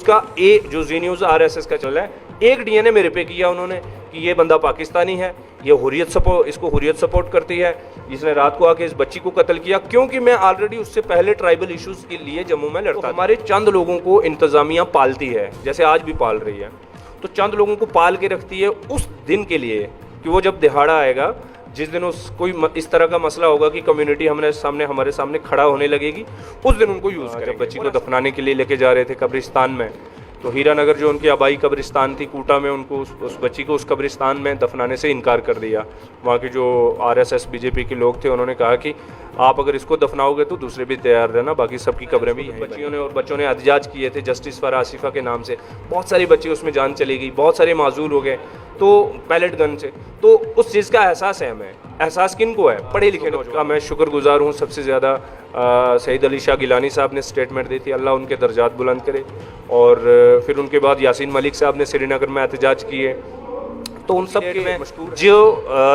उसका जो जी news RSS का चल रहा है, एक DNA मेरे पे किया उन्होंने कि ये बंदा पाकिस्तानी है, ये इसको हुर्रियत सपोर्ट करती है, जिसने रात को आके इस बच्ची को कत्ल किया, क्योंकि मैं ऑलरेडी उससे पहले ट्राइबल इश्यूज के लिए जम्मू में लड़ता था। हमारे चंद लोगों को इंतज़ामिया पालती है, जैसे आज भी पाल रही है, तो चंद लोगों को पाल के रखती है उस दिन के लिए कि वो जब दिहाड़ा आएगा, जिस दिन कोई इस तरह का मसला होगा कि कम्युनिटी हमारे सामने खड़ा होने लगेगी, उस दिन उनको यूज़ करेंगे। जब बच्ची को दफनाने के लिए लेके जा रहे थे कब्रिस्तान में, तो हीरानगर जो उनकी आबाई कब्रिस्तान थी कूटा में, उनको उस बच्ची को उस कब्रिस्तान में दफनाने से इनकार कर दिया। वहाँ के जो RSS BJP के लोग थे, उन्होंने कहा कि आप अगर इसको दफनाओगे तो दूसरे भी तैयार रहना, बाकी सबकी कब्रें भी हैं। बच्चों ने एहतजाज किए थे जस्टिस फॉर आसिफा के नाम से, बहुत सारे बच्चे उसमें जान चली गई, बहुत सारे माजूर हो गए तो पैलेट गन से। तो उस चीज़ का एहसास है हमें। एहसास किन को है? पढ़े लिखे लोगों का। मैं शुक्रगुजार हूँ सबसे ज़्यादा सईद अली शाह गिलानी साहब ने स्टेटमेंट दी थी, अल्लाह उनके दर्जात बुलंद करे। और फिर उनके बाद यासीन मलिक साहब ने श्रीनगर में एहतजाज किए। तो उन सब के जो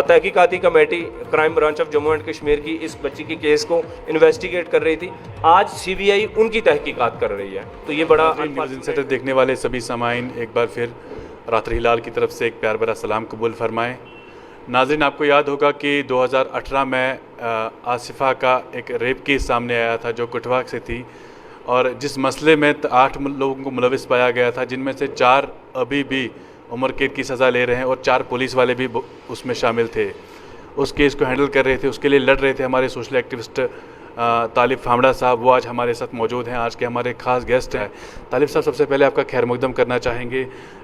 तहकीकाती committee crime branch of Jammu and Kashmir की इस बच्ची की केस को इन्वेस्टिगेट कर रही थी, आज CBI उनकी तहकीकात कर रही है। तो ये बड़ा सेंटर देखने वाले सभी सामाईन एक बार फिर रात्रि हिलाल की तरफ से एक प्यार भरा सलाम कबूल फरमाएँ। नाज़रीन, आपको याद होगा कि 2018 में आसिफा का एक रेप केस सामने आया था जो कठुआ से थी, और जिस मसले में 8 लोगों को मुलविस पाया गया था, जिनमें से 4 अभी भी उम्र कैद की सज़ा ले रहे हैं और 4 पुलिस वाले भी उसमें शामिल थे। उस केस को हैंडल कर रहे थे, उसके लिए लड़ रहे थे हमारे सोशल एक्टिविस्ट तालिब फामड़ा साहब। वो आज हमारे साथ मौजूद हैं, आज के हमारे ख़ास गेस्ट हैं। तालिब साहब, सबसे पहले आपका खैर मकदम करना चाहेंगे,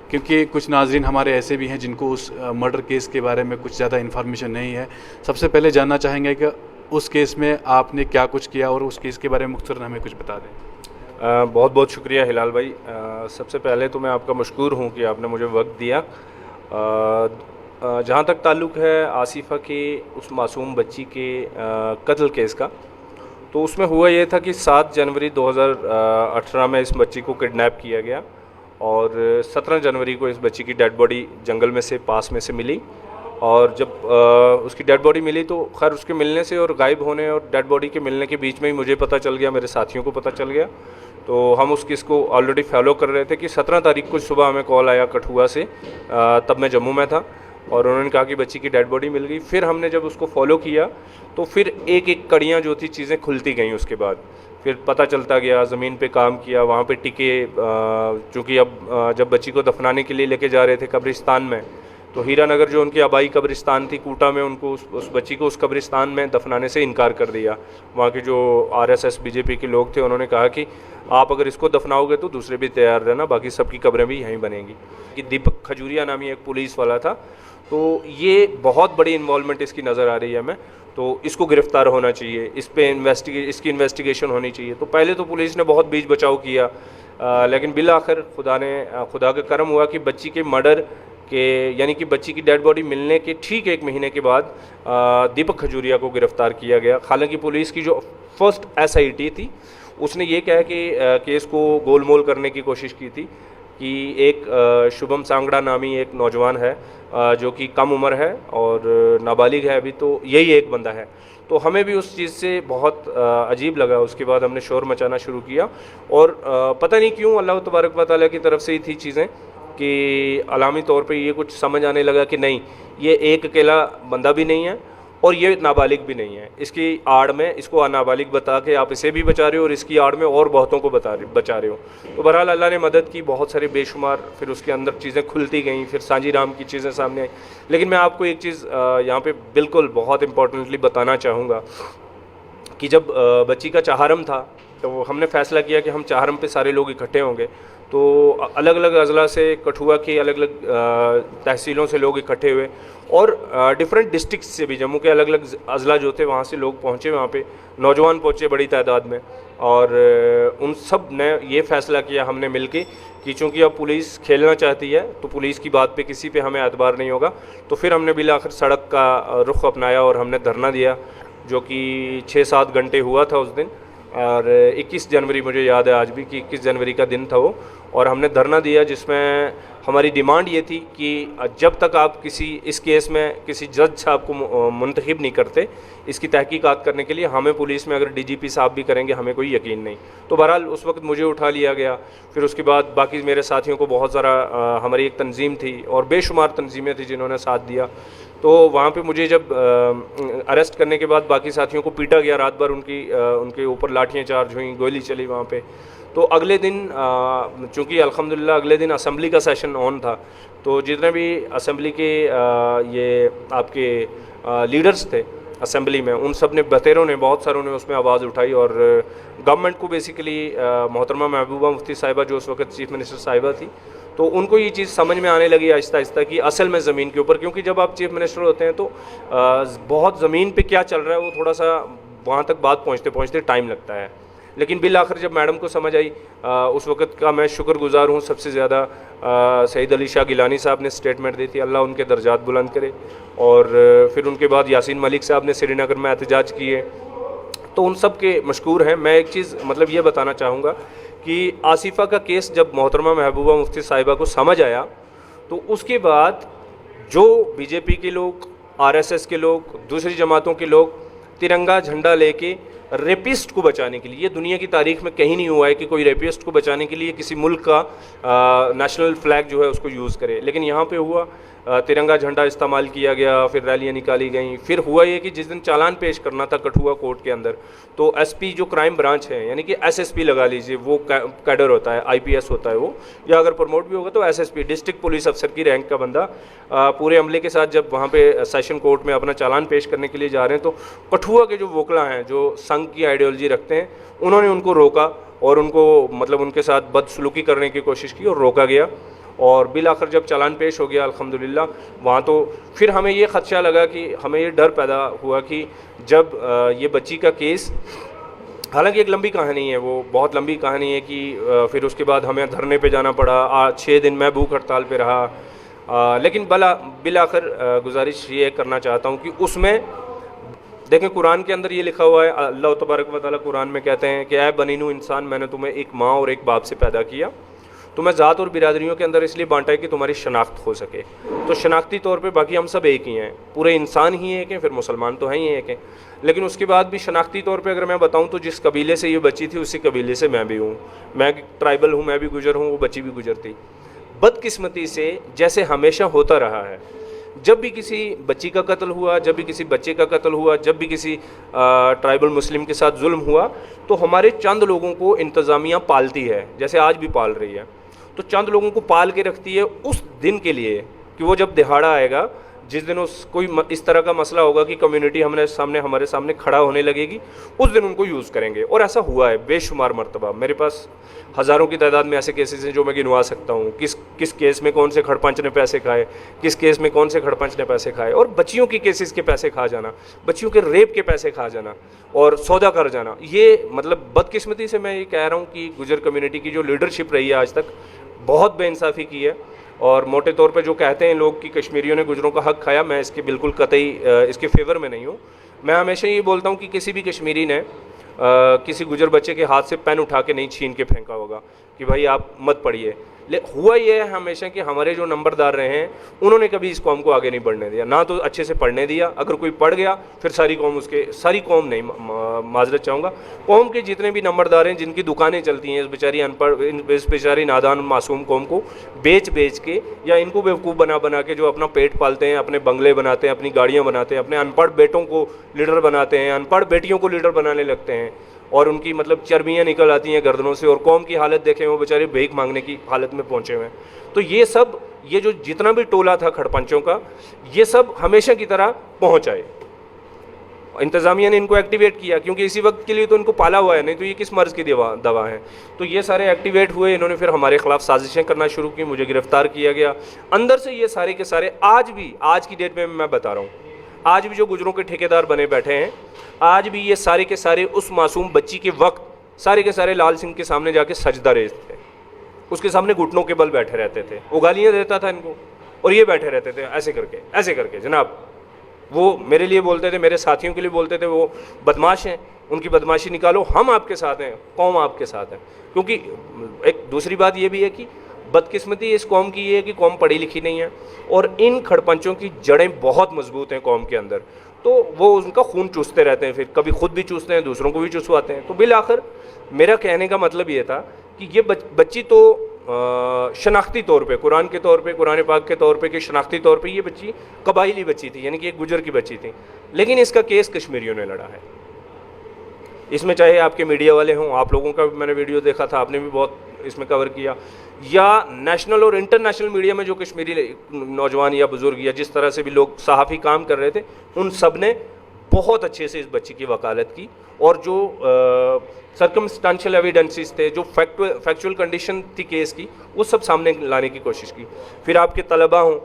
क्योंकि कुछ नाजरीन हमारे ऐसे भी हैं जिनको उस मर्डर केस के बारे में कुछ ज़्यादा इन्फॉर्मेशन नहीं है। सबसे पहले जानना चाहेंगे कि उस केस में आपने क्या कुछ किया और उस केस के बारे में मुख्तसरन हमें कुछ बता दें। बहुत बहुत शुक्रिया हिलाल भाई। सबसे पहले तो मैं आपका मशकूर हूँ कि आपने मुझे वक्त दिया। जहाँ तक ताल्लुक़ है आसिफा के उस मासूम बच्ची के कत्ल केस का, तो उसमें हुआ ये था कि 7 जनवरी 2018 में इस बच्ची को किडनैप किया गया और 17 जनवरी को इस बच्ची की डेड बॉडी जंगल में से पास में से मिली। और जब उसकी डेड बॉडी मिली तो खैर उसके मिलने से और गायब होने और डेड बॉडी के मिलने के बीच में ही मुझे पता चल गया, मेरे साथियों को पता चल गया। तो हम उस केस को ऑलरेडी फॉलो कर रहे थे कि 17 तारीख को सुबह हमें कॉल आया कठुआ से, तब मैं जम्मू में था, और उन्होंने कहा कि बच्ची की डेड बॉडी मिल गई। फिर हमने जब उसको फॉलो किया तो फिर एक एक कड़ियाँ जो थी चीज़ें खुलती गईं। उसके बाद फिर पता चलता गया, ज़मीन पे काम किया, वहाँ पे टिके, चूँकि अब जब बच्ची को दफनाने के लिए लेके जा रहे थे कब्रिस्तान में, तो हीरानगर जो उनकी आबाई कब्रिस्तान थी कूटा में, उनको उस बच्ची को उस कब्रिस्तान में दफनाने से इनकार कर दिया। वहाँ के जो RSS BJP के लोग थे, उन्होंने कहा कि आप अगर इसको दफनाओगे तो दूसरे भी तैयार रहना, बाकी सबकी कब्रें भी यहीं बनेंगी। कि दीपक खजूरिया नामी एक पुलिस वाला था, तो ये बहुत बड़ी इन्वॉल्वमेंट इसकी नज़र आ रही है हमें। तो इसको गिरफ़्तार होना चाहिए, इस पे इसकी इन्वेस्टिगेशन होनी चाहिए। तो पहले तो पुलिस ने बहुत बीच बचाव किया, लेकिन बिल आखिर खुदा का करम हुआ कि बच्ची के मर्डर के, यानी कि बच्ची की डेड बॉडी मिलने के ठीक 1 महीने के बाद दीपक खजूरिया को गिरफ़्तार किया गया। हालांकि पुलिस की जो फर्स्ट SIT थी, उसने ये कहा कि केस को गोलमोल करने की कोशिश की थी कि एक शुभम सांगड़ा नामी एक नौजवान है जो कि कम उम्र है और नाबालिग है अभी, तो यही एक बंदा है। तो हमें भी उस चीज़ से बहुत अजीब लगा। उसके बाद हमने शोर मचाना शुरू किया और पता नहीं क्यों अल्लाह तबारक व तआला की तरफ से ही थी चीज़ें कि अलामी तौर पे ये कुछ समझ आने लगा कि नहीं, ये एक अकेला बंदा भी नहीं है और ये नाबालिग भी नहीं है। इसकी आड़ में इसको नाबालिग बता के आप इसे भी बचा रहे हो और इसकी आड़ में और बहुतों को बचा रहे हो। तो बहरहाल अल्लाह ने मदद की, बहुत सारे बेशुमार फिर उसके अंदर चीज़ें खुलती गईं, फिर सांजी राम की चीज़ें सामने आई। लेकिन मैं आपको एक चीज़ यहाँ पे बिल्कुल बहुत इम्पोर्टेंटली बताना चाहूँगा कि जब बच्ची का चहारम था तो हमने फ़ैसला किया कि हम चहारम पे सारे लोग इकट्ठे होंगे। तो अलग अलग अज़ला से, कठुआ की अलग अलग तहसीलों से लोग इकट्ठे हुए और डिफरेंट डिस्ट्रिक्ट से भी, जम्मू के अलग अलग अज़ला जो थे वहाँ से लोग पहुँचे, वहाँ पे नौजवान पहुँचे बड़ी तादाद में। और उन सब ने ये फ़ैसला किया हमने मिल के कि चूँकि अब पुलिस खेलना चाहती है तो पुलिस की बात पे किसी पे हमें एतबार नहीं होगा। तो फिर हमने बिल आखिर सड़क का रुख अपनाया और हमने धरना दिया, जो कि 6-7 घंटे हुआ था उस दिन। और 21 जनवरी मुझे याद है आज भी कि 21 जनवरी का दिन था वो, और हमने धरना दिया जिसमें हमारी डिमांड ये थी कि जब तक आप इस केस में किसी जज साहब को मुंतखब नहीं करते इसकी तहकीकात करने के लिए, हमें पुलिस में अगर डीजीपी साहब भी करेंगे हमें कोई यकीन नहीं। तो बहरहाल उस वक्त मुझे उठा लिया गया। फिर उसके बाद बाकी मेरे साथियों को बहुत सारा, हमारी एक तंजीम थी और बेशुमार तंजीमें थी जिन्होंने साथ दिया। तो वहाँ पे मुझे जब अरेस्ट करने के बाद बाकी साथियों को पीटा गया रात भर, उनके ऊपर लाठियाँ चार्ज हुई, गोली चली वहाँ पे। तो अगले दिन चूँकि अल्हम्दुलिल्लाह अगले दिन असम्बली का सेशन ऑन था, तो जितने भी असम्बली के ये आपके लीडर्स थे असम्बली में, उन सब ने बतेरों ने बहुत सारों ने उसमें आवाज़ उठाई और गवर्नमेंट को बेसिकली मोहतरमा महबूबा मुफ्ती साहिबा जो उस वक्त चीफ़ मिनिस्टर साहिबा थी, तो उनको ये चीज़ समझ में आने लगी आहिस्ता आहिस्ता कि असल में ज़मीन के ऊपर, क्योंकि जब आप चीफ़ मिनिस्टर होते हैं तो बहुत ज़मीन पे क्या चल रहा है वो थोड़ा सा वहाँ तक बात पहुँचते पहुँचते टाइम लगता है। लेकिन बिल आखिर जब मैडम को समझ आई, उस वक़्त का मैं शुक्रगुजार हूँ सबसे ज़्यादा सईद अली शाह गिलानी साहब ने स्टेटमेंट दी थी, अल्लाह उनके दर्जात बुलंद करे। और फिर उनके बाद यासीन मलिक साहब ने श्रीनगर में एहतजाज किए, तो उन सब के मशकूर हैं। मैं एक चीज़ मतलब ये बताना चाहूँगा कि आसिफ़ा का केस जब मोहतरमा महबूबा मुफ्ती साहिबा को समझ आया, तो उसके बाद जो बीजेपी के लोग, आरएसएस के लोग, दूसरी जमातों के लोग तिरंगा झंडा लेके रेपिस्ट को बचाने के लिए, ये दुनिया की तारीख में कहीं नहीं हुआ है कि कोई रेपिस्ट को बचाने के लिए किसी मुल्क का नेशनल फ्लैग जो है उसको यूज़ करे, लेकिन यहाँ पे हुआ तिरंगा झंडा इस्तेमाल किया गया, फिर रैलियाँ निकाली गई। फिर हुआ ये कि जिस दिन चालान पेश करना था कठुआ कोर्ट के अंदर, तो एसपी जो क्राइम ब्रांच है यानी कि एसएसपी लगा लीजिए, वो कैडर होता है, आईपीएस होता है वो, या अगर प्रमोट भी होगा तो एसएसपी, डिस्ट्रिक्ट पुलिस अफसर की रैंक का बंदा पूरे अमले के साथ जब वहाँ पे सेशन कोर्ट में अपना चालान पेश करने के लिए जा रहे हैं, तो कठुआ के जो वोकला हैं जो संघ की आइडियोलॉजी रखते हैं, उन्होंने उनको रोका और उनको मतलब उनके साथ बदसलूकी करने की कोशिश की और रोका गया। और बिल आखिर जब चालान पेश हो गया अल्हम्दुलिल्लाह, वहाँ तो फिर हमें ये ख़दशा लगा कि हमें ये डर पैदा हुआ कि जब ये बच्ची का केस, हालांकि एक लंबी कहानी है, वो बहुत लंबी कहानी है कि फिर उसके बाद हमें धरने पे जाना पड़ा, 6 दिन मैं भूख हड़ताल पे रहा। लेकिन बिल आखिर गुजारिश ये करना चाहता हूँ कि उसमें देखें, कुरान के अंदर ये लिखा हुआ है, अल्लाह तबारक व तआला कुरान में कहते हैं कि ऐ बनीनु इंसान, मैंने तुम्हें एक माँ और एक बाप से पैदा किया, तुम्हें ज़ात और बिरादरियों के अंदर इसलिए बांटा है कि तुम्हारी शनाख्त हो सके। तो शनाख्ती तौर पे बाकी हम सब एक ही हैं, पूरे इंसान ही एक हैं, फिर मुसलमान तो हैं ही एक हैं, लेकिन उसके बाद भी शनाख्ती तौर पे अगर मैं बताऊं तो जिस कबीले से ये बच्ची थी उसी कबीले से मैं भी हूँ, मैं ट्राइबल हूँ, मैं भी गुजर हूँ, वो बच्ची भी गुजर थी। बदकिस्मती से जैसे हमेशा होता रहा है, जब भी किसी बच्ची का कत्ल हुआ, जब भी किसी बच्चे का कत्ल हुआ, जब भी किसी ट्राइबल मुस्लिम के साथ जुल्म हुआ, तो हमारे चंद लोगों को इंतज़ामिया पालती है, जैसे आज भी पाल रही है। तो चंद लोगों को पाल के रखती है उस दिन के लिए कि वो जब दिहाड़ा आएगा, जिस दिन कोई इस तरह का मसला होगा कि कम्युनिटी हमारे सामने खड़ा होने लगेगी, उस दिन उनको यूज़ करेंगे। और ऐसा हुआ है बेशुमार मरतबा। मेरे पास हज़ारों की तादाद में ऐसे केसेस हैं जो मैं गिनवा सकता हूँ, किस केस में कौन से खड़पंच ने पैसे खाए, किस केस में कौन से खड़पंच ने पैसे खाए। और बच्चियों की केसेस के पैसे खा जाना, बच्चियों के रेप के पैसे खा जाना और सौदा कर जाना, ये मतलब बदकिस्मती से मैं ये कह रहा हूँ कि गुजर कम्युनिटी की जो लीडरशिप रही है आज तक, बहुत बेइंसाफ़ी की है। और मोटे तौर पे जो कहते हैं लोग कि कश्मीरियों ने गुजरों का हक़ खाया, मैं इसके बिल्कुल कतई इसके फेवर में नहीं हूँ। मैं हमेशा ये बोलता हूँ कि किसी भी कश्मीरी ने किसी गुजर बच्चे के हाथ से पेन उठा के नहीं छीन के फेंका होगा कि भाई आप मत पढ़िए। हुआ ये है हमेशा कि हमारे जो नंबरदार रहे हैं उन्होंने कभी इस कौम को आगे नहीं बढ़ने दिया, ना तो अच्छे से पढ़ने दिया। अगर कोई पढ़ गया फिर सारी कौम नहीं, माजरत चाहूँगा, कौम के जितने भी नंबरदार हैं जिनकी दुकानें चलती हैं, इस बेचारी अनपढ़, इस बेचारी नादान मासूम कौम को बेच के या इनको बेवकूफ़ बना के जो अपना पेट पालते हैं, अपने बंगले बनाते हैं, अपनी गाड़ियाँ बनाते हैं, अपने अनपढ़ बेटों को लीडर बनाते हैं, अनपढ़ बेटियों को लीडर बनाने लगते हैं और उनकी मतलब चर्बियाँ निकल आती हैं गर्दनों से और कौम की हालत देखें, वो बेचारे भीख मांगने की हालत में पहुँचे हुए हैं। तो ये जो जितना भी टोला था खड़पंचों का, ये सब हमेशा की तरह पहुँच आए। इंतज़ामिया ने इनको एक्टिवेट किया क्योंकि इसी वक्त के लिए तो इनको पाला हुआ है, नहीं तो ये किस मर्ज़ की दवा है। तो ये सारे एक्टिवेट हुए, इन्होंने फिर हमारे ख़िलाफ़ साजिशें करना शुरू की, मुझे गिरफ़्तार किया गया। अंदर से ये सारे के सारे आज की डेट में मैं बता रहा हूँ, आज भी जो गुजरों के ठेकेदार बने बैठे हैं, आज भी ये सारे के सारे उस मासूम बच्ची के वक्त सारे के सारे लाल सिंह के सामने जाके सजदा रेज़ते थे, उसके सामने घुटनों के बल बैठे रहते थे, वो गालियाँ देता था इनको और ये बैठे रहते थे ऐसे करके जनाब। वो मेरे लिए बोलते थे, मेरे साथियों के लिए बोलते थे वो बदमाश हैं, उनकी बदमाशी निकालो, हम आपके साथ हैं, कौम आपके साथ है। क्योंकि एक दूसरी बात ये भी है कि बदकिस्मती इस कौम की ये है कि कौम पढ़ी लिखी नहीं है और इन खड़पंचों की जड़ें बहुत मजबूत हैं कौम के अंदर, तो वो उनका खून चूसते रहते हैं, फिर कभी खुद भी चूसते हैं, दूसरों को भी चूसवाते हैं। तो बिल आखिर मेरा कहने का मतलब ये था कि ये बच्ची तो शनाख्ती तौर पे, कुरान के तौर पे, कुरान पाक के तौर पे, कि शनाख्ती तौर पे ये बच्ची कबाइली बच्ची थी, यानी कि एक गुजर की बच्ची थी, लेकिन इसका केस कश्मीरियों ने लड़ा है। इसमें चाहे आपके मीडिया वाले हों, आप लोगों का भी मैंने वीडियो देखा था, आपने भी बहुत इसमें कवर किया, या नेशनल और इंटरनेशनल मीडिया में जो कश्मीरी नौजवान या बुज़ुर्ग या जिस तरह से भी लोग सहाफ़ी काम कर रहे थे, उन सब ने बहुत अच्छे से इस बच्ची की वकालत की, और जो सर्कमस्टांशियल एविडेंसेस थे, जो फैक्चुअल कंडीशन थी केस की, वो सब सामने लाने की कोशिश की। फिर आपके तलबा हों,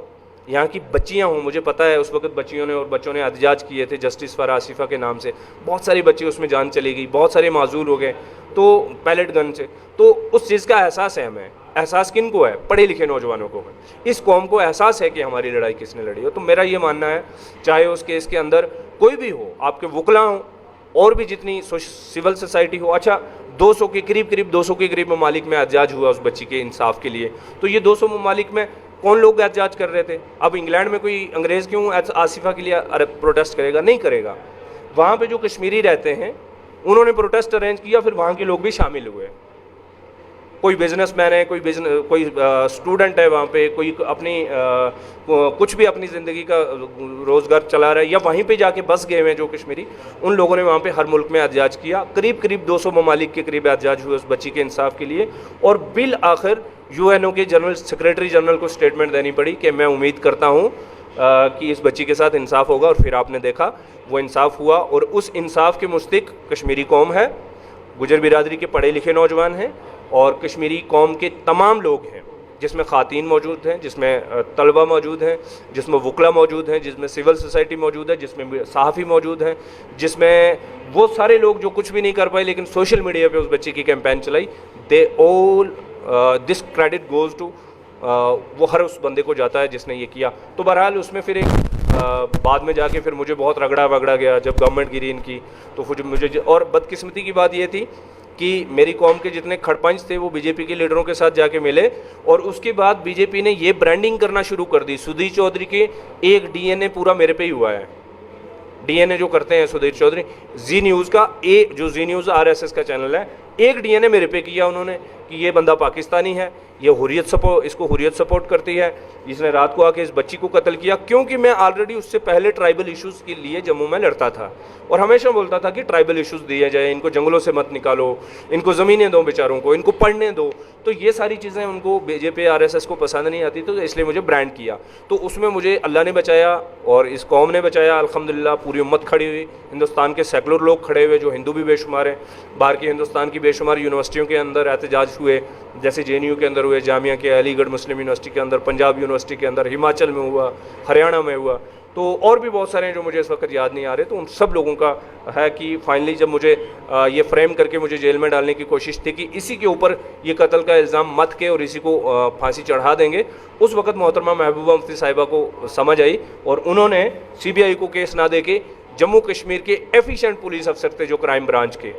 यहाँ की बच्चियाँ हों, मुझे पता है उस वक्त बच्चियों ने और बच्चों ने एहतजाज किए थे जस्टिस फॉर आसिफा के नाम से, बहुत सारी बच्ची उसमें जान चली गई, बहुत सारे माजूर हो गए, तो पैलेट गन से। तो उस चीज़ का एहसास है हमें। एहसास किन को है? पढ़े लिखे नौजवानों को है। इस कौम को एहसास है कि हमारी लड़ाई किसने लड़ी हो। तो मेरा ये मानना है, चाहे उस केस के अंदर कोई भी हो, आपके वकला हों और भी जितनी सिविल सोसाइटी हो, अच्छा 200 के करीब 200 के करीब ममालिक में एहतजाज हुआ उस बच्ची के इंसाफ के लिए, तो ये 200 ममालिक में कौन लोग एहतजाज कर रहे थे? अब इंग्लैंड में कोई अंग्रेज़ क्यों आसिफा के लिए प्रोटेस्ट करेगा? नहीं करेगा। वहाँ पे जो कश्मीरी रहते हैं उन्होंने प्रोटेस्ट अरेंज किया, फिर वहाँ के लोग भी शामिल हुए। कोई बिजनेसमैन है, कोई स्टूडेंट है वहाँ पे, कोई अपनी कुछ भी अपनी ज़िंदगी का रोज़गार चला रहा है, या वहीं पे जाके बस गए हुए हैं जो कश्मीरी, उन लोगों ने वहाँ पे हर मुल्क में एहतजाज किया। करीब 200 ममालिक के करीब एहतजाज हुए उस बच्ची के इंसाफ के लिए, और बिल आखिर UNO के जनरल सेक्रेटरी जनरल को स्टेटमेंट देनी पड़ी कि मैं उम्मीद करता हूँ कि इस बच्ची के साथ इंसाफ होगा, और फिर आपने देखा वो इंसाफ हुआ। और उस इंसाफ के मुस्तक कश्मीरी कौम है, गुजर बिरादरी के पढ़े लिखे नौजवान हैं, और कश्मीरी कौम के तमाम लोग हैं, जिसमें ख़ातीन मौजूद हैं, जिसमें तलबा मौजूद हैं, जिसमें वकला मौजूद हैं, जिसमें सिविल सोसाइटी मौजूद है, जिसमें सहाफ़ी मौजूद हैं, जिसमें वो सारे लोग जो कुछ भी नहीं कर पाए लेकिन सोशल मीडिया पे उस बच्ची की कैंपेन चलाई। दे all this credit goes to, वो हर उस बंदे को जाता है जिसने ये किया। तो बहरहाल उसमें फिर एक बाद में जाके फिर मुझे बहुत रगड़ा वगड़ा गया जब गवर्नमेंट गिरी इनकी, तो फिर मुझे, और बदकिस्मती की बात ये थी कि मेरी कौम के जितने खड़पंच थे वो बीजेपी के लीडरों के साथ जाके मिले, और उसके बाद बीजेपी ने ये ब्रांडिंग करना शुरू कर दी। सुधीर चौधरी के एक DNA पूरा मेरे पे ही हुआ है। DNA जो करते हैं सुधीर चौधरी, जी न्यूज़ का जो जी न्यूज़ RSS का चैनल है, एक DNA मेरे पे किया उन्होंने कि ये बंदा पाकिस्तानी है, ये इसको हुर्रियत सपोर्ट करती है, इसने रात को आके इस बच्ची को कत्ल किया। क्योंकि मैं ऑलरेडी उससे पहले ट्राइबल इश्यूज़ के लिए जम्मू में लड़ता था और हमेशा बोलता था कि ट्राइबल इश्यूज़ दिए जाए, इनको जंगलों से मत निकालो, इनको ज़मीनें दो बेचारों को, इनको पढ़ने दो। तो ये सारी चीज़ें उनको बीजेपी RSS को पसंद नहीं आती, तो इसलिए मुझे ब्रांड किया। तो उसमें मुझे अल्लाह ने बचाया और इस कौम ने बचाया, अल्हम्दुलिल्लाह। पूरी उम्मत खड़ी हुई, हिंदुस्तान के सैकड़ों लोग खड़े हुए, जो हिंदू भी बेशुमार हैं, बाहर की हिंदुस्तान की बेशुमार यूनिवर्सिटियों के अंदर एहतजाज हुए, जैसे JNU के अंदर हुए, जामिया के, अलीगढ़ मुस्लिम यूनिवर्सिटी के अंदर, पंजाब यूनिवर्सिटी के अंदर, हिमाचल में हुआ, हरियाणा में हुआ, तो और भी बहुत सारे हैं जो मुझे इस वक्त याद नहीं आ रहे। तो उन सब लोगों का है कि फाइनली जब मुझे ये फ्रेम करके मुझे जेल में डालने की कोशिश थी कि इसी के ऊपर ये कत्ल का इल्ज़ाम मत के और इसी को फांसी चढ़ा देंगे, उस वक्त मोहतरमा महबूबा मुफ्ती साहिबा को समझ आई और उन्होंने CBI को केस ना दे के जम्मू कश्मीर के एफिशिएंट पुलिस अफसर थे जो क्राइम ब्रांच के,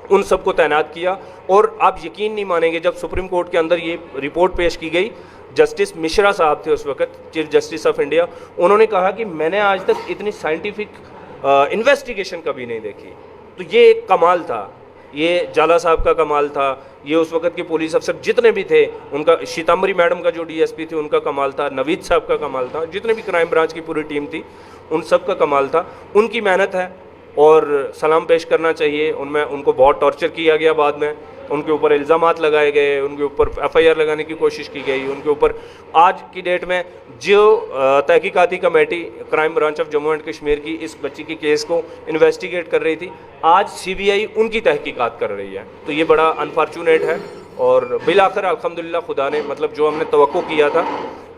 उन सबको तैनात किया। और आप यकीन नहीं मानेंगे, जब सुप्रीम कोर्ट के अंदर ये रिपोर्ट पेश की गई, जस्टिस मिश्रा साहब थे उस वक्त चीफ जस्टिस ऑफ इंडिया, उन्होंने कहा कि मैंने आज तक इतनी साइंटिफिक इन्वेस्टिगेशन कभी नहीं देखी। तो ये एक कमाल था, ये जाला साहब का कमाल था, ये उस वक्त के पुलिस अफसर जितने भी थे उनका, शीताम्बरी मैडम का जो DSP थे उनका कमाल था, नवीद साहब का कमाल था, जितने भी क्राइम ब्रांच की पूरी टीम थी उन सब का कमाल था। उनकी मेहनत है और सलाम पेश करना चाहिए। उनमें उनको बहुत टॉर्चर किया गया, बाद में उनके ऊपर इल्ज़ामात लगाए गए, उनके ऊपर FIR लगाने की कोशिश की गई, उनके ऊपर आज की डेट में जो तहकीकाती committee crime branch of Jammu and Kashmir की इस बच्ची के केस को इन्वेस्टिगेट कर रही थी, आज CBI उनकी तहकीकात कर रही है। तो ये बड़ा अनफॉर्चुनेट है और बिलाखिर अल्हम्दुलिल्लाह खुदा ने, मतलब जो हमने तवक्को किया था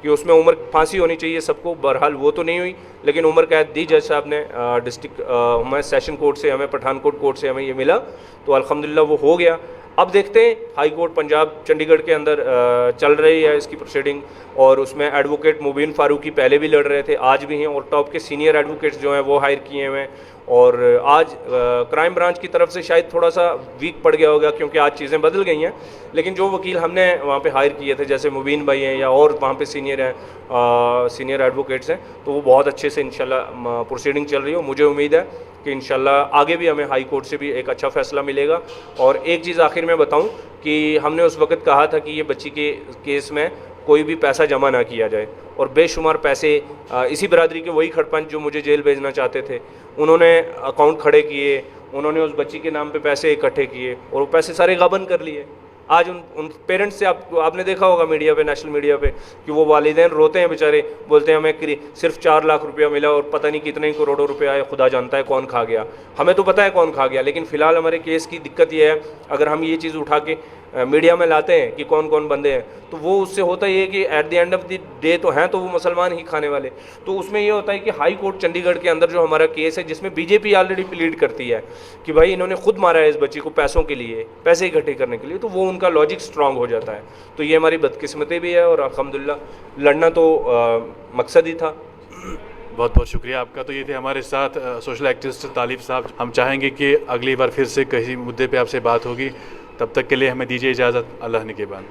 कि उसमें उम्र फांसी होनी चाहिए सबको, बहरहाल वो तो नहीं हुई, लेकिन उम्र कैद दी जज साहब ने डिस्ट्रिक्ट हमें सेशन कोर्ट से, हमें पठानकोट कोर्ट से हमें ये मिला, तो अल्हम्दुलिल्लाह वो हो गया। अब देखते हैं, हाई कोर्ट पंजाब चंडीगढ़ के अंदर चल रही है इसकी प्रोसीडिंग, और उसमें एडवोकेट मुबीन फारूकी पहले भी लड़ रहे थे, आज भी हैं, और टॉप के सीनियर एडवोकेट्स जो हैं वो हायर किए हुए हैं। और आज क्राइम ब्रांच की तरफ से शायद थोड़ा सा वीक पड़ गया होगा क्योंकि आज चीज़ें बदल गई हैं, लेकिन जो वकील हमने वहाँ पे हायर किए थे, जैसे मुबीन भाई हैं या और वहाँ पे सीनियर हैं, सीनियर एडवोकेट्स हैं, तो वो बहुत अच्छे से इंशाल्लाह प्रोसीडिंग चल रही हो। मुझे उम्मीद है कि इंशाल्लाह आगे भी हमें हाई कोर्ट से भी एक अच्छा फ़ैसला मिलेगा। और एक चीज़ आखिर में बताऊं कि हमने उस वक्त कहा था कि ये बच्ची के केस में कोई भी पैसा जमा ना किया जाए, और बेशुमार पैसे इसी बरादरी के वही खड़पंच जो मुझे जेल भेजना चाहते थे, उन्होंने अकाउंट खड़े किए, उन्होंने उस बच्ची के नाम पे पैसे इकट्ठे किए और वो पैसे सारे गाबन कर लिए। आज उन पेरेंट्स से आपने देखा होगा मीडिया पे, नेशनल मीडिया पे, कि वो वालिदैन रोते हैं बेचारे, बोलते हैं हमें सिर्फ 4 लाख रुपया मिला और पता नहीं कितने करोड़ों रुपया है, खुदा जानता है कौन खा गया। हमें तो पता है कौन खा गया, लेकिन फ़िलहाल हमारे केस की दिक्कत ये है, अगर हम ये चीज़ उठा के मीडिया में लाते हैं कि कौन कौन बंदे हैं, तो वो उससे होता ये है कि at the end of the day तो हैं तो वो मुसलमान ही खाने वाले। तो उसमें ये होता है कि हाई कोर्ट चंडीगढ़ के अंदर जो हमारा केस है, जिसमें बीजेपी ऑलरेडी प्लीड करती है कि भाई इन्होंने खुद मारा है इस बच्ची को पैसों के लिए, पैसे इकट्ठे करने के लिए, तो वो उनका लॉजिक स्ट्रांग हो जाता है। तो ये हमारी बदकिस्मती भी है, और अल्हम्दुलिल्लाह लड़ना तो मकसद ही था। बहुत बहुत शुक्रिया आपका। तो ये थे हमारे साथ सोशल एक्टिविस्ट तालिब साहब। हम चाहेंगे कि अगली बार फिर से किसी मुद्दे पे आपसे बात होगी, तब तक के लिए हमें दीजिए इजाज़त। अल्लाह ने के बाद।